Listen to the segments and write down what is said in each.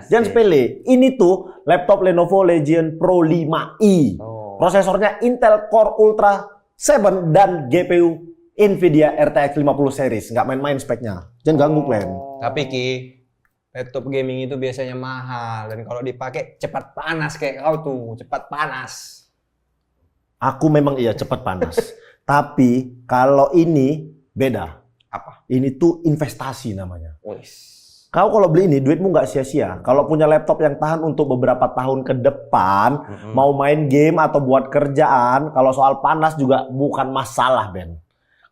Jangan sepele. Ini tuh laptop Lenovo Legion Pro 5i. Prosesornya Intel Core Ultra 7 dan GPU Nvidia RTX 50 series. Nggak main-main speknya. Jangan ganggu, Glenn. Tapi Ki, laptop gaming itu biasanya mahal. Dan kalau dipakai cepat panas kayak kau tuh. Cepat panas. Aku memang iya cepat panas. Tapi kalau ini beda. Apa? Ini tuh investasi namanya. Wis. Kau kalau beli ini duitmu nggak sia-sia. Kalau punya laptop yang tahan untuk beberapa tahun ke depan, mau main game atau buat kerjaan, kalau soal panas juga bukan masalah, Ben.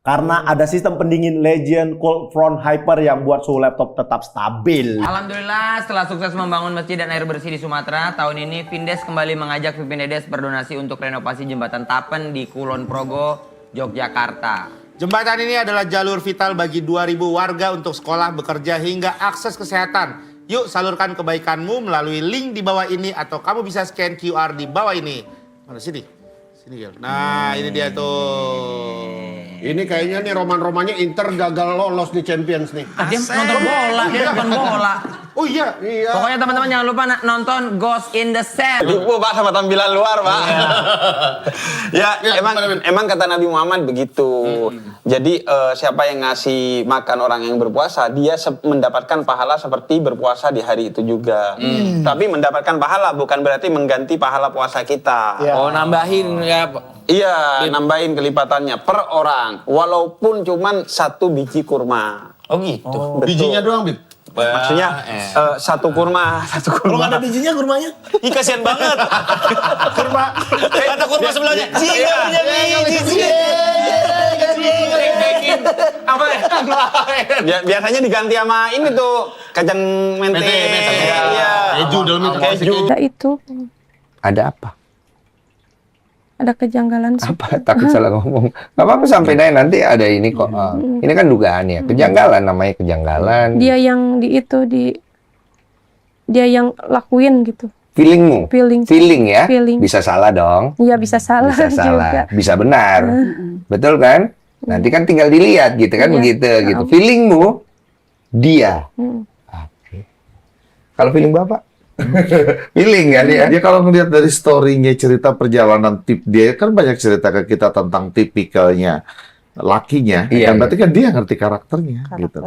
Karena ada sistem pendingin Legion Cold Front Hyper yang buat suhu laptop tetap stabil. Alhamdulillah, setelah sukses membangun masjid dan air bersih di Sumatera, tahun ini Vindes kembali mengajak Vipin Dedes berdonasi untuk renovasi jembatan Tapen di Kulon Progo, Yogyakarta. Jembatan ini adalah jalur vital bagi 2.000 warga untuk sekolah, bekerja, hingga akses kesehatan. Yuk salurkan kebaikanmu melalui link di bawah ini atau kamu bisa scan QR di bawah ini. Mana sini? Sini, Gil. Nah, ini dia tuh. Ini kayaknya nih roman-romannya Inter gagal lolos di Champions nih. Dia nonton bola, dia nonton bola. Oh iya. Pokoknya teman-teman jangan lupa nonton Ghost in the Shell. Lupa Pak sama tampilan luar Pak. Ya, emang kata Nabi Muhammad begitu. Jadi siapa yang ngasih makan orang yang berpuasa, dia mendapatkan pahala seperti berpuasa di hari itu juga. Tapi mendapatkan pahala bukan berarti mengganti pahala puasa kita. Oh, nambahin ya. Iya, nambahin kelipatannya per orang. Walaupun cuman 1 biji kurma. Oh gitu. Bijinya doang, Bib. Maksudnya satu kurma. Kalau nggak ada bijinya kurmanya? Ih kasihan banget. Kurma. Kata kurma sebelahnya. Apa ya? Biasanya diganti sama ini tuh kacang mente. Iya. Keju dalamnya keju. Ada itu. Ada apa? Ada kejanggalan sih. Apa? Takut salah ngomong. Gak apa-apa sampai nanti ada ini kok. Ini kan dugaan ya. Kejanggalan namanya kejanggalan. Dia yang dia yang lakuin gitu. Feelingmu? Feeling ya? Feeling. Bisa salah dong. Iya bisa salah Bisa salah. juga. Bisa benar. Betul kan? Nanti kan tinggal dilihat gitu kan begitu gitu. Feelingmu dia. Oke. Kalau feeling Bapak? Feeling kan ya? Dia kalau ngelihat dari story-nya cerita perjalanan dia kan banyak cerita ke kita tentang tipikalnya lakinya. Iya, Kan berarti kan dia ngerti karakternya gitu.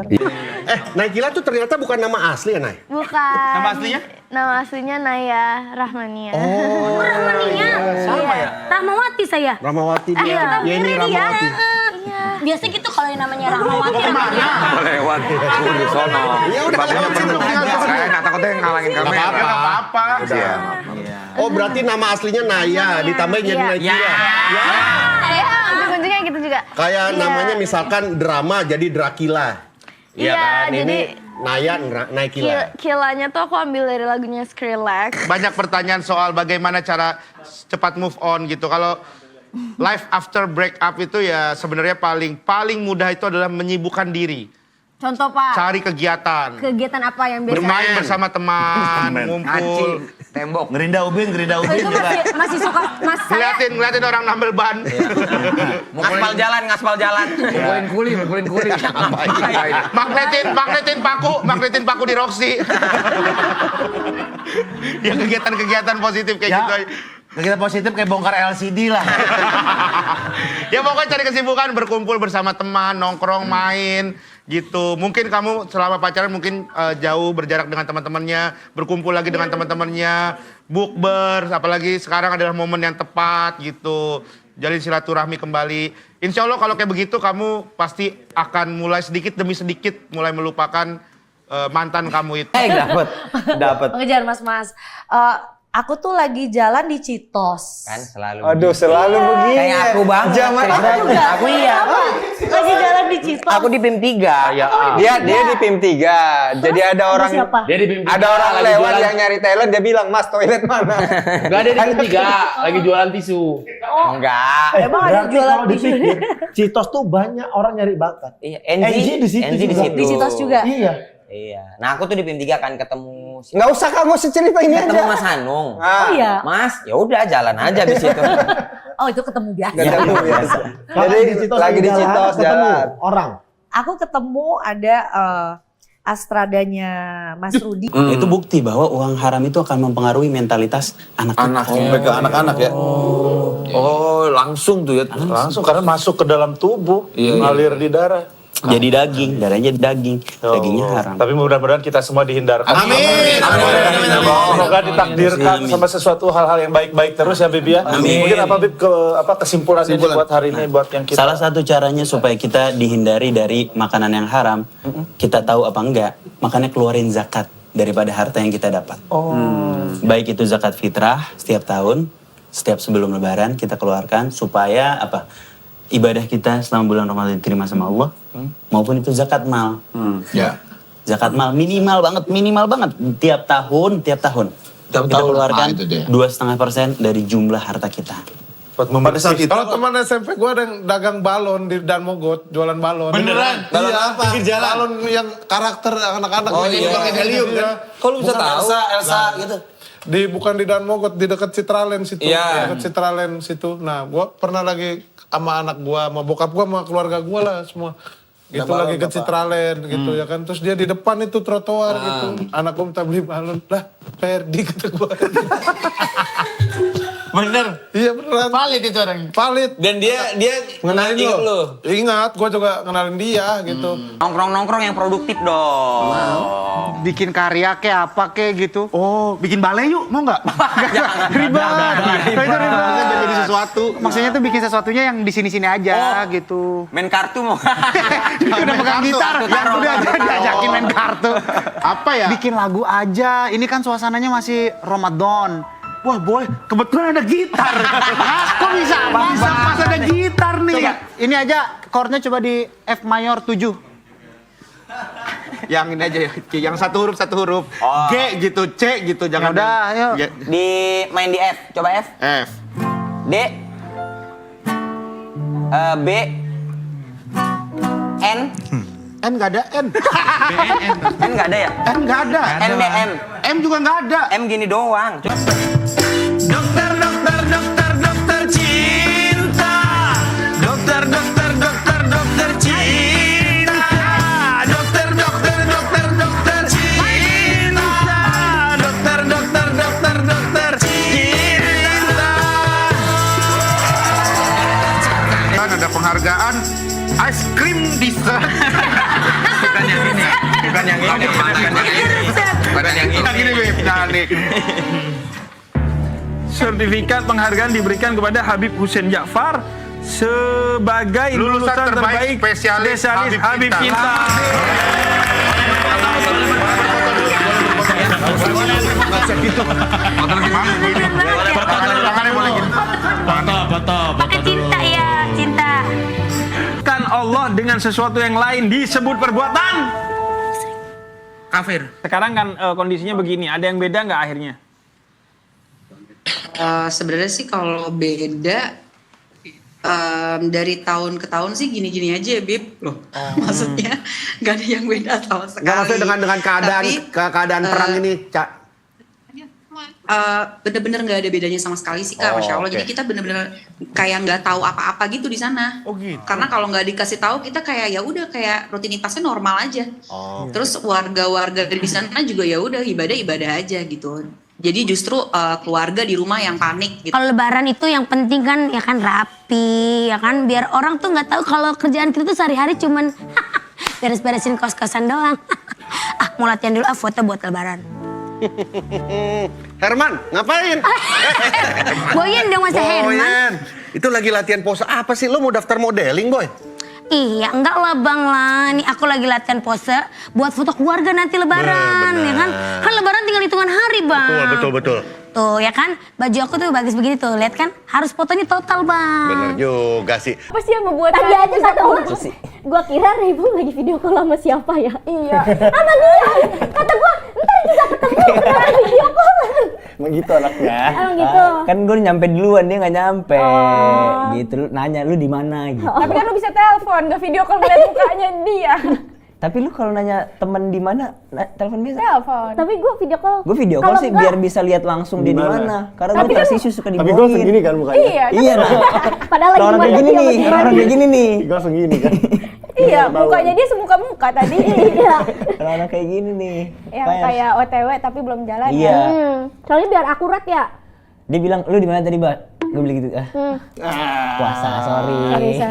Naikila tuh ternyata bukan nama asli ya, Nay? Bukan. Nama aslinya? Nama aslinya Naya Rahmania. Oh. Rahmania? Sama ya? Rahmawati saya. Rahmawati dia. Iya. Ya ini Rahmawati. Iya. Biasa gitu kalau yang namanya Rahmawati. Lewat di sono. Ya udah Saya nggak takutnya ngalangin kamera. Enggak apa-apa. Oh, berarti nama aslinya Naya ditambahin jadi Naikila. Iya, ujung-ujungnya gitu juga. Kayak namanya misalkan drama jadi Dracula. Iya, kan? jadi Ini Naya Naikila. Kilanya tuh aku ambil dari lagunya Skrillex. Banyak pertanyaan soal bagaimana cara cepat move on gitu. Kalau life after break up itu ya sebenarnya paling mudah itu adalah menyibukkan diri. Contoh Pak. Cari kegiatan. Kegiatan apa yang biasa? Bermain bersama teman, ngumpul. Tembok. Ngerinda ubin Oh, itu masih suka saya. Ngeliatin orang nambel ban. Ngaspal jalan. mukulin kuli. magnetin paku di Roxy. Ya kegiatan positif kayak gitu. Kita positif kayak bongkar LCD lah. Ya pokoknya cari kesibukan, berkumpul bersama teman, nongkrong, main gitu. Mungkin kamu selama pacaran mungkin jauh berjarak dengan teman-temannya, berkumpul lagi dengan teman-temannya, bukber, apalagi sekarang adalah momen yang tepat gitu. Jalin silaturahmi kembali. Insya Allah kalau kayak begitu kamu pasti akan mulai sedikit demi sedikit mulai melupakan mantan kamu itu. Dapat. Ngejar mas. Aku tuh lagi jalan di Citos. Kan selalu. Aduh, selalu begini. Kayak aku banget. Aku iya. Lagi jalan di Citos. Aku di PIM 3. Dia di PIM 3. Jadi ada orang Siapa? Dia di PIM 3. ada orang lewat yang nyari toilet, dia bilang, "Mas, toilet mana?" Enggak, dia di PIM 3, lagi jualan tisu. Enggak. Emang ada Berarti jualan kalau di dipikir, Citos tuh banyak orang nyari bakat. Iya, NG di situ juga. Di Citos juga. Iya. Nah, aku tuh di PIM 3 kan ketemu Nggak usah kamu cerita ini ketemu aja. Mas Hanung. Oh iya. Mas, ya udah jalan aja di situ. Oh itu ketemu biasa. Ketemu biasa. Kalau Jadi di Citos lagi di jalan, Citos ketemu jalan. orang. Aku ketemu ada Astradanya Mas Rudi. Itu bukti bahwa uang haram itu akan mempengaruhi mentalitas anak Sampai ke anak-anak ya. Oh, langsung tuh ya. Langsung karena masuk ke dalam tubuh, ngalir di darah. jadi daging, darahnya daging, dagingnya haram. Tapi mudah-mudahan kita semua dihindarkan. Amin. Semoga ditakdirkan sama sesuatu hal-hal yang baik-baik terus ya Bib ya. Amin. Mungkin apa Bib kesimpulannya buat hari ini buat yang kita. Salah satu caranya supaya kita dihindari dari makanan yang haram, kita tahu apa enggak, makanya keluarin zakat daripada harta yang kita dapat. Baik itu zakat fitrah setiap tahun, setiap sebelum lebaran kita keluarkan supaya apa? Ibadah kita selama bulan Ramadan diterima sama Allah, maupun itu zakat mal. Zakat mal minimal banget tiap tahun kita keluarkan 2,5% dari jumlah harta kita. Pada saat itu Kalau teman SMP gue ada yang dagang balon di Dan Mogot, jualan balon. beneran. Balon apa? Pinggir jalan. Balon yang karakter anak-anak. Oh iya, pakai helium kan? Kok lu bisa tahu? Elsa gitu. Bukan di Dan Mogot, di dekat Citraland situ. Iya. Dekat Citraland situ. Nah, gue pernah lagi sama anak gue, sama bokap gue, sama keluarga gue lah semua. Gitu lagi ke Citraland gitu ya kan. Terus dia di depan itu trotoar gitu. Anak gue minta beli balon. Lah, Ferdi kata gue. Bener. Iya beneran. Valid itu orangnya. Valid. Dan dia Ngenalin lo. Ingat, gue juga kenalin dia gitu. Nongkrong-nongkrong yang produktif dong. Bikin karya kayak apa kayak gitu. Oh, bikin balai yuk, mau nggak? Ribet. Itu ribet. Jadi sesuatu. Maksudnya tuh bikin sesuatunya yang di sini-sini aja gitu. Main kartu mau. Udah pegang gitar, yang udah diajakin main kartu. Apa ya? Bikin lagu aja. Ini kan suasananya masih Ramadan. Wah boy, kebetulan ada gitar. Kok bisa pas ada gitar nih? Coba. Ini aja chordnya coba di F mayor 7. Yang ini aja ya, yang satu huruf. G gitu, C gitu, jangan. Udah, ayo. Main di F, coba F. F. D. B. N. N nggak ada N. N nggak ada ya? N nggak ada. N B M. M juga nggak ada. M gini doang. Dokter cinta. Dokter cinta. Dokter cinta. Dokter cinta. Kan ada penghargaan ice cream dessert. Bukan yang ini. Sertifikat penghargaan diberikan kepada Habib Hussein Ja'far sebagai lulusan terbaik spesialis Habib Cinta. Pakai cinta ya, cinta. Kan Allah dengan sesuatu yang lain disebut perbuatan kafir. Sekarang kan kondisinya begini, ada yang beda nggak akhirnya? Sebenarnya sih kalau beda dari tahun ke tahun sih gini-gini aja ya Bib. Loh, maksudnya nggak ada yang beda sama sekali. Nggak maksudnya dengan keadaan perang ini, Cak. Bener-bener nggak ada bedanya sama sekali sih Kak, Masya Allah. Jadi kita bener-bener kayak nggak tahu apa-apa gitu di sana. Oh gitu. Karena kalau nggak dikasih tahu kita kayak ya udah kayak rutinitasnya normal aja. Terus warga-warga di sana juga ya udah ibadah aja gitu. Jadi justru keluarga di rumah yang panik gitu. Kalau lebaran itu yang penting kan ya kan rapi, ya kan biar orang tuh nggak tahu kalau kerjaan kita tuh sehari-hari cuman beres-beresin kos-kosan doang. Mau latihan dulu foto buat lebaran. Herman, ngapain? Boyan dong masa Herman. Itu lagi latihan pose apa sih? Lo mau daftar modeling, Boy? Iya, enggak lah Bang lah. Nih aku lagi latihan pose buat foto keluarga nanti lebaran, ya kan? Kan lebaran tinggal hitungan hari, Bang. Betul. Tuh, ya kan? Baju aku tuh bagus begini tuh. Lihat kan? Harus fotonya total, Bang. Bener juga sih. Apa sih yang membuat tadi aja kata gua kira Rebu lagi video call sama siapa ya? Iya. Sama dia. Kata gua, ntar juga ketemu video call. Emang gitu anaknya. Emang gitu. Kan gue nyampe duluan, dia nggak nyampe. Gitu, lu nanya lu di mana gitu. Tapi kan lu bisa telepon, nggak video call ngeliat mukanya dia. Tapi lu kalau nanya temen di mana, telepon biasa. Telepon. Tapi gua video call. Gue video call sih biar bisa lihat langsung dia di mana. Karena gue trust suka dibohongin. Tapi gue segini kan mukanya. Iya. Iya nah. Padahal lagi Orang kayak gini nih, orang kayak gini nih. Gue segini kan. Iya, mukanya dia semuka-muka tadi. Iya. Anak kayak gini nih. Yang kayak OTW tapi belum jalan Iya. ya. Soalnya biar akurat ya. Dia bilang, lu di mana tadi, Mbak? Gue beli gitu. Puasa, sorry.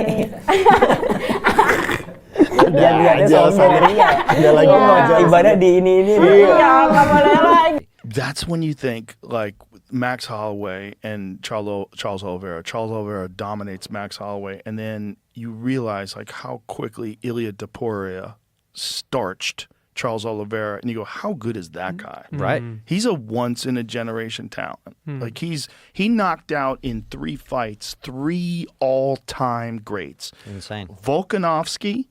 Ada lagi mau ibadah di ini. Iya, nggak boleh lagi. That's when you think like Max Holloway and Charles Oliveira. Charles Oliveira dominates Max Holloway, and then you realize like how quickly Ilia Topuria starched Charles Oliveira, and you go, how good is that guy? Right. He's a once in a generation talent. Like he knocked out in 3 fights 3 all-time greats. Insane. Volkanovski,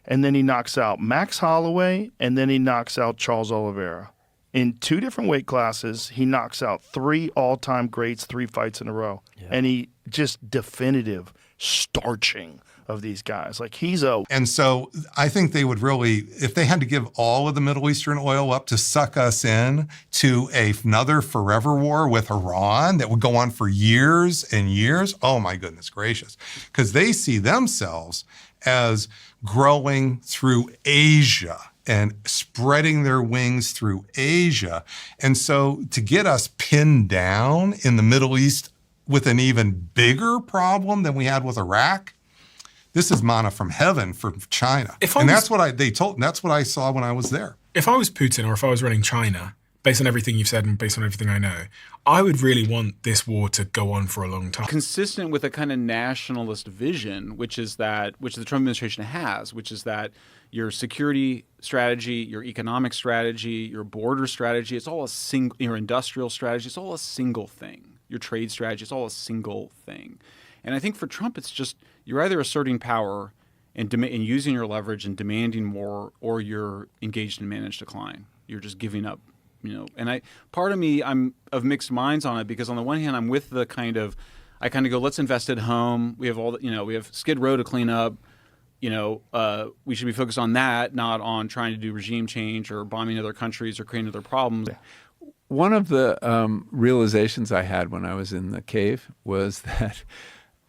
and then he knocks out Max Holloway, and then he knocks out Charles Oliveira. In 2 different weight classes, he knocks out 3 all-time greats, 3 fights in a row. Yeah. And he just definitive starching of these guys. Like And so I think they would really, if they had to give all of the Middle Eastern oil up to suck us in to another forever war with Iran that would go on for years and years, oh my goodness gracious. Because they see themselves as growing through Asia and spreading their wings through Asia. And so to get us pinned down in the Middle East with an even bigger problem than we had with Iraq, this is manna from heaven for China. That's what I saw when I was there. If I was Putin or if I was running China, based on everything you've said and based on everything I know, I would really want this war to go on for a long time. Consistent with a kind of nationalist vision, which the Trump administration has, which is that your security strategy, your economic strategy, your border strategy, it's all a single, your industrial strategy, it's all a single thing. Your trade strategy, it's all a single thing. And I think for Trump, it's just, you're either asserting power and using your leverage and demanding more, or you're engaged in managed decline. You're just giving up, And part of me, I'm of mixed minds on it, because on the one hand, I'm with I kind of go, let's invest at home. We have we have Skid Row to clean up. We should be focused on that, not on trying to do regime change or bombing other countries or creating other problems. One of the realizations I had when I was in the cave was that,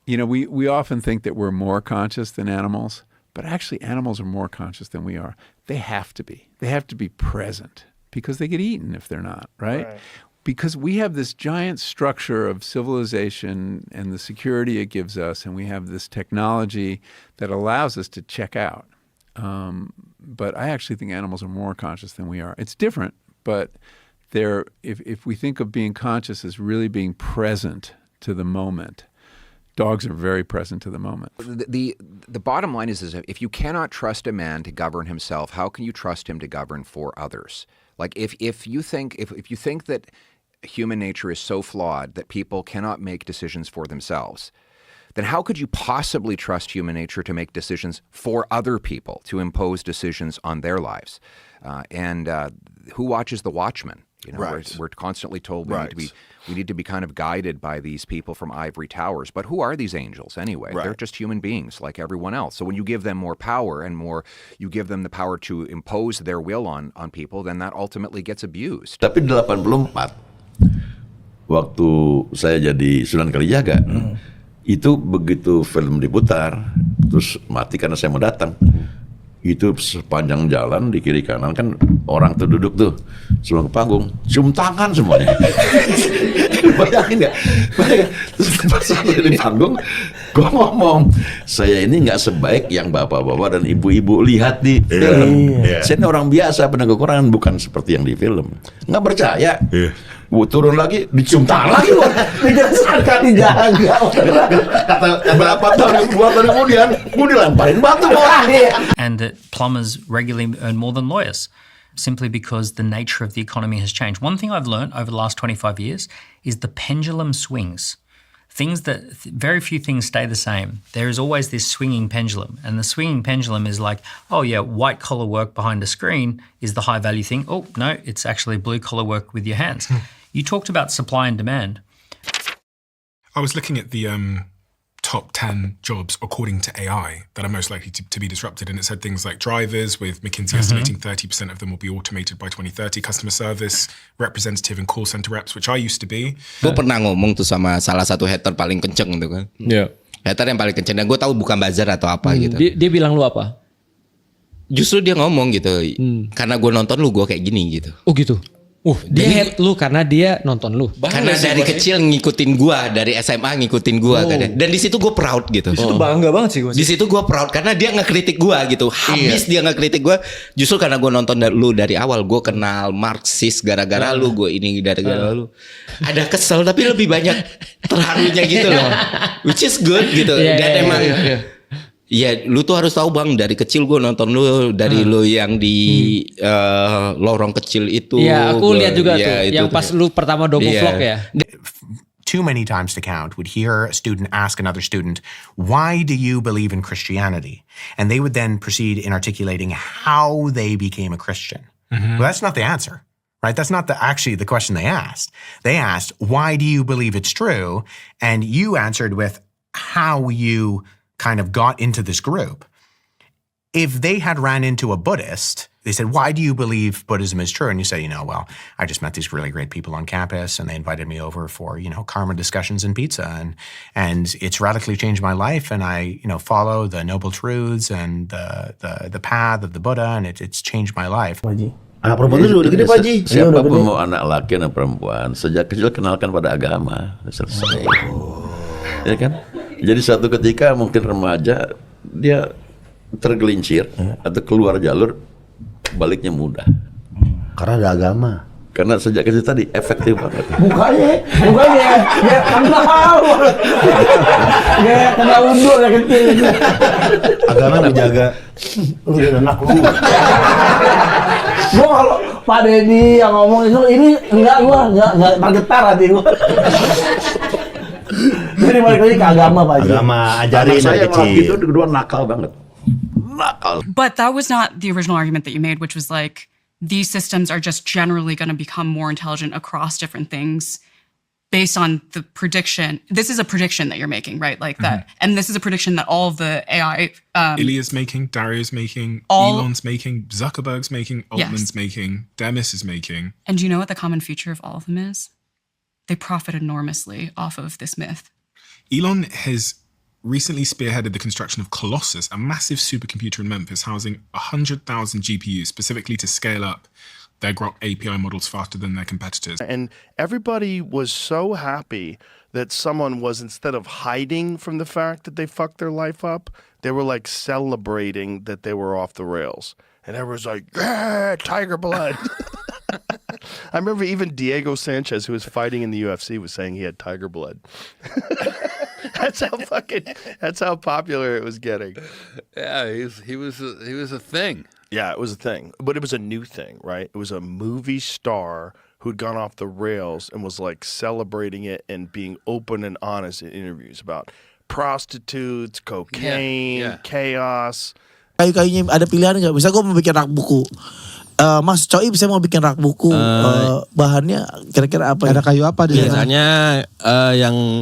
we often think that we're more conscious than animals, but actually animals are more conscious than we are. They have to be. They have to be present because they get eaten if they're not, right? Because we have this giant structure of civilization and the security it gives us, and we have this technology that allows us to check out. But I actually think animals are more conscious than we are. It's different, but if we think of being conscious as really being present to the moment, dogs are very present to the moment. The bottom line is if you cannot trust a man to govern himself, how can you trust him to govern for others? Like if you think that human nature is so flawed that people cannot make decisions for themselves, then how could you possibly trust human nature to make decisions for other people, to impose decisions on their lives? And who watches the watchmen? We're constantly told we need to be kind of guided by these people from ivory towers. But who are these angels anyway? They're just human beings like everyone else. So when you give them more power and you give them the power to impose their will on people, then that ultimately gets abused. Tapi 84, waktu saya jadi Sunan Kalijaga, itu begitu film diputar, terus mati karena saya mau datang. Itu sepanjang jalan di kiri kanan kan orang tuh duduk tuh sebelum ke panggung, cium tangan semuanya. Bayangin nggak? Terus pas saya di panggung, gue ngomong, saya ini nggak sebaik yang bapak-bapak dan ibu-ibu lihat di film. Saya ini orang biasa, penegak kekurangan, bukan seperti yang di film. Nggak percaya? Turun lagi, dicium tangan lagi. Dijelaskan, dijaga. Kata berapa tahun kemudian, gue dilemparin batu. And that plumbers regularly earn more than lawyers, simply because the nature of the economy has changed. One thing I've learned over the last 25 years is the pendulum swings. Very few things stay the same. There is always this swinging pendulum. And the swinging pendulum is like, oh yeah, white collar work behind a screen is the high value thing. Oh no, it's actually blue collar work with your hands. You talked about supply and demand. I was looking at the top 10 jobs according to AI that are most likely to be disrupted, and it said things like drivers, with McKinsey estimating 30% of them will be automated by 2030, customer service, representative and call center reps, which I used to be. Gue pernah ngomong tuh sama salah satu hater paling kenceng tuh kan. Hater yang paling kenceng, dan gue tahu bukan buzzer atau apa gitu. Dia bilang lu apa? justru dia ngomong gitu, karena gue nonton lu gue kayak gini gitu. Oh gitu. Dia hate lu karena dia nonton lu. Karena dari kecil ngikutin gua, dari SMA ngikutin gua kan. Dan di situ gua proud gitu. Di situ bangga banget sih gua. Di situ gua proud karena dia ngekritik gua gitu. Habis dia ngekritik gua, justru karena gua nonton lu dari awal, gua kenal Marxis gara-gara lu, gua ini gara-gara lu. Ada kesel tapi lebih banyak terharunya gitu loh. Which is good gitu. Dan emang iya, lu tuh harus tahu Bang, dari kecil gue nonton lu, dari lu yang di lorong kecil itu. Iya, aku lihat juga tuh, yang pas lu pertama dogo vlog ya. Too many times to count would hear a student ask another student, why do you believe in Christianity? And they would then proceed in articulating how they became a Christian. Well, that's not the answer, right? That's not actually the question they asked. They asked, why do you believe it's true? And you answered with how you kind of got into this group. If they had ran into a Buddhist, they said, why do you believe Buddhism is true? And you say, well, I just met these really great people on campus and they invited me over for, karma discussions and pizza. And it's radically changed my life. And I, follow the noble truths and the path of the Buddha. And it's changed my life. Anak perempuan itu udah gede Pak Haji. Siapapun mau anak laki dan perempuan, sejak kecil kenalkan pada agama. Selesai. Ya kan? Jadi suatu ketika mungkin remaja dia tergelincir atau keluar jalur, baliknya mudah. Karena ada agama. Karena sejak kecil tadi efektif banget. Mukanya ya kenal. Ya kena undur ya kecil. Agama menjaga lu dan anak lu. Gua kalau Pak Deddy yang ngomong itu ini enggak getar hati gua. Jadi balik lagi ke agama Pak Haji. Agama ajarin dari kecil. Itu kedua nakal banget. Nakal. But that was not the original argument that you made, which was like these systems are just generally going to become more intelligent across different things based on the prediction. This is a prediction that you're making, right? Like that. And this is a prediction that all of the AI Ilya's making, Dario's making, Elon's making, Zuckerberg's making, Altman's making, Demis is making. And do you know what the common feature of all of them is? They profit enormously off of this myth. Elon has recently spearheaded the construction of Colossus, a massive supercomputer in Memphis housing 100,000 GPUs specifically to scale up their Grok API models faster than their competitors. And everybody was so happy that someone was, instead of hiding from the fact that they fucked their life up, they were like celebrating that they were off the rails. And everyone's like, yeah, tiger blood. I remember even Diego Sanchez, who was fighting in the UFC, was saying he had tiger blood. That's how popular it was getting. Yeah, he was a thing. Yeah, it was a thing. But it was a new thing, right? It was a movie star who'd gone off the rails and was like celebrating it and being open and honest in interviews about prostitutes, cocaine, chaos. Kayu-kayunya ada pilihan nggak? Bisa gue mau bikin rak buku. Mas Choi bisa mau bikin rak buku, bahannya kira-kira apa? Ada kayu apa di sana? Biasanya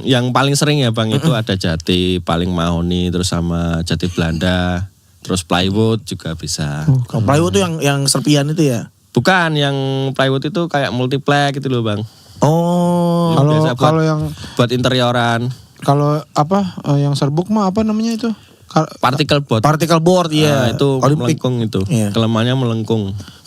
yang paling sering ya Bang itu ada jati paling mahoni, terus sama jati Belanda, terus plywood juga bisa. Kalau plywood tuh yang serpian itu ya? Bukan, yang plywood itu kayak multiplex gitu loh Bang. Oh, kalau yang buat interioran. Kalau apa yang serbuk mah apa namanya itu? Particle board. Particle board, iya. Itu melengkung itu. Kelemahannya melengkung.